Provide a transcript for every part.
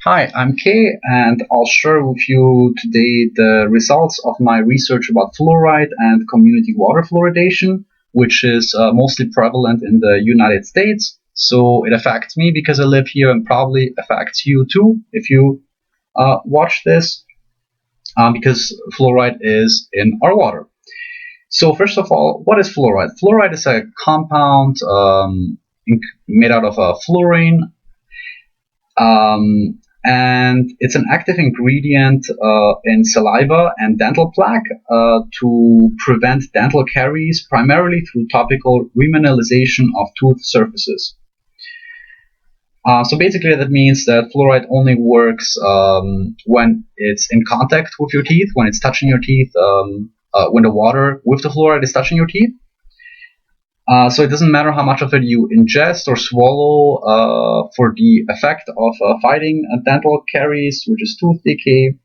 Hi, I'm Kay, and I'll share with you today the results of my research about fluoride and community water fluoridation, which is mostly prevalent in the United States. So it affects me because I live here and probably affects you too if you watch this, because fluoride is in our water. So first of all, what is fluoride? Fluoride is a compound made out of fluorine, um, and it's an active ingredient in saliva and dental plaque to prevent dental caries, primarily through topical remineralization of tooth surfaces. So basically, that means that fluoride only works when it's in contact with your teeth, when it's touching your teeth, when the water with the fluoride is touching your teeth. So it doesn't matter how much of it you ingest or swallow for the effect of fighting dental caries, which is tooth decay.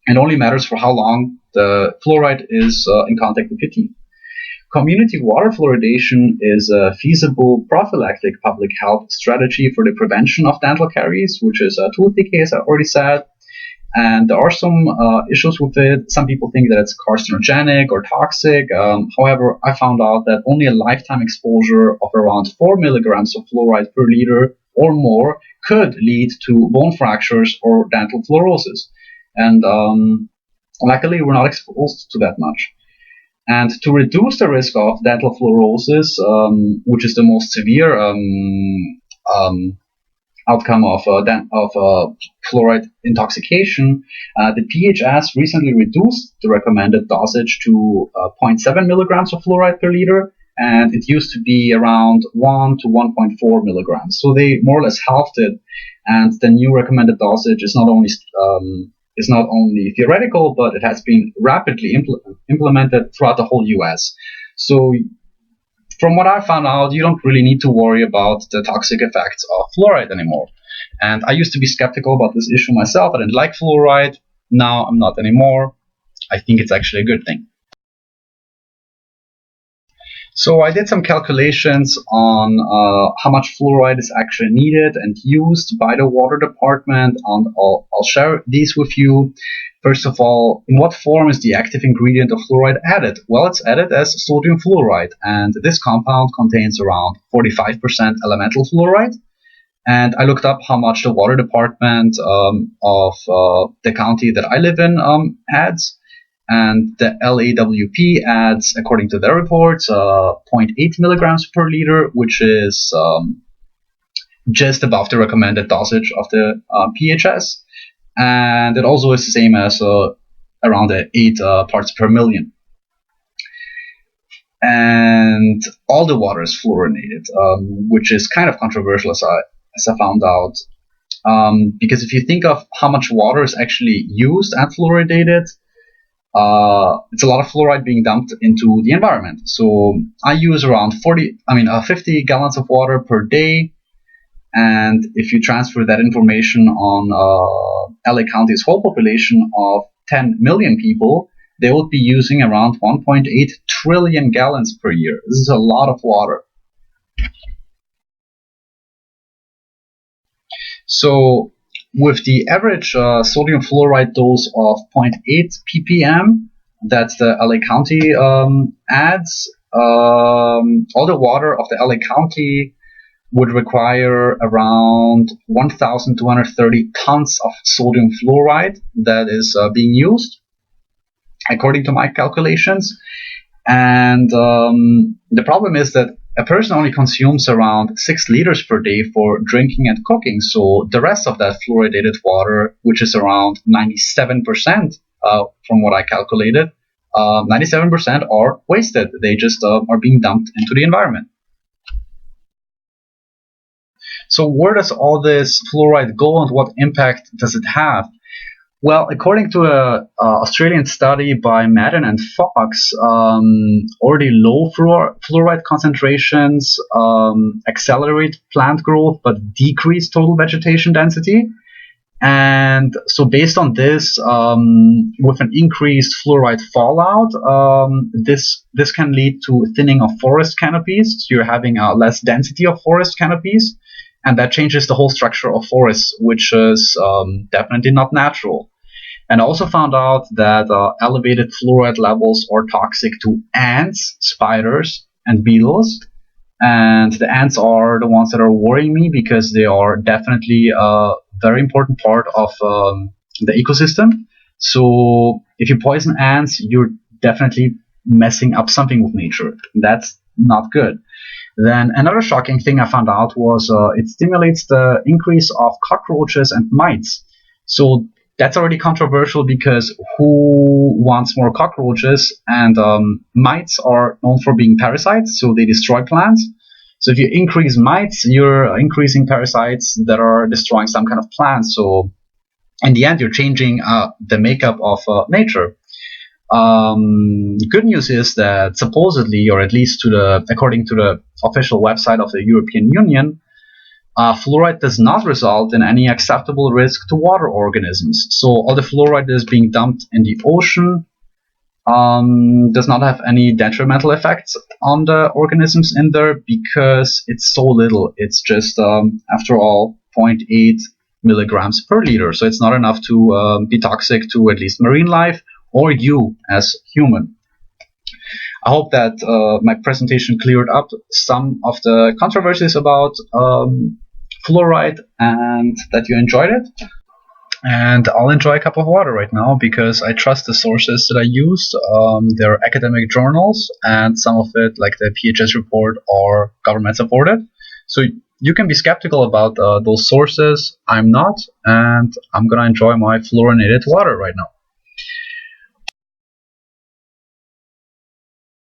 It only matters for how long the fluoride is in contact with your teeth. Community water fluoridation is a feasible prophylactic public health strategy for the prevention of dental caries, which is tooth decay, as I already said. And there are some issues with it. Some people think that it's carcinogenic or toxic. However, I found out that only a lifetime exposure of around 4 milligrams of fluoride per liter or more could lead to bone fractures or dental fluorosis. And luckily, we're not exposed to that much. And to reduce the risk of dental fluorosis, which is the most severe outcome of fluoride intoxication, the PHS recently reduced the recommended dosage to 0.7 milligrams of fluoride per liter, and it used to be around 1 to 1.4 milligrams. So they more or less halved it, and the new recommended dosage is not only theoretical, but it has been rapidly implemented throughout the whole US. So from what I found out, you don't really need to worry about the toxic effects of fluoride anymore. And I used to be skeptical about this issue myself. I didn't like fluoride. Now I'm not anymore. I think it's actually a good thing. So I did some calculations on how much fluoride is actually needed and used by the water department, and I'll share these with you. First of all, in what form is the active ingredient of fluoride added? Well, it's added as sodium fluoride, and this compound contains around 45% elemental fluoride. And I looked up how much the water department of the county that I live in adds. And the LAWP adds, according to their reports, 0.8 milligrams per liter, which is just above the recommended dosage of the PHS. And it also is the same as around 8 parts per million. And all the water is fluorinated, which is kind of controversial as I found out. Because if you think of how much water is actually used and fluoridated, it's a lot of fluoride being dumped into the environment. So I use around 50 gallons of water per day. And if you transfer that information on LA County's whole population of 10 million people, they would be using around 1.8 trillion gallons per year. This is a lot of water. So with the average sodium fluoride dose of 0.8 ppm that the LA County adds, all the water of the LA County would require around 1,230 tons of sodium fluoride that is being used, according to my calculations. And the problem is that a person only consumes around 6 liters per day for drinking and cooking. So the rest of that fluoridated water, which is around 97%, from what I calculated, 97% are wasted. They just are being dumped into the environment. So where does all this fluoride go and what impact does it have? Well, according to an Australian study by Madden and Fox, already low fluoride concentrations accelerate plant growth but decrease total vegetation density. And so based on this, with an increased fluoride fallout, this can lead to thinning of forest canopies. So you're having less density of forest canopies. and that changes the whole structure of forests, which is definitely not natural. And I also found out that elevated fluoride levels are toxic to ants, spiders, and beetles. And the ants are the ones that are worrying me because they are definitely a very important part of the ecosystem. So if you poison ants, you're definitely messing up something with nature. That's not good. Then another shocking thing I found out was it stimulates the increase of cockroaches and mites. So that's already controversial because who wants more cockroaches? And mites are known for being parasites, so they destroy plants. So if you increase mites, you're increasing parasites that are destroying some kind of plants. So in the end, you're changing the makeup of nature. Good news is that supposedly, or at least according to the official website of the European Union, fluoride does not result in any acceptable risk to water organisms. So all the fluoride that is being dumped in the ocean does not have any detrimental effects on the organisms in there because it's so little. It's just, after all, 0.8 milligrams per liter. So it's not enough to be toxic to at least marine life or you as human. I hope that my presentation cleared up some of the controversies about fluoride and that you enjoyed it. And I'll enjoy a cup of water right now because I trust the sources that I used. They're academic journals, and some of it, like the PHS report, are government supported. So you can be skeptical about those sources. I'm not, and I'm gonna enjoy my fluorinated water right now.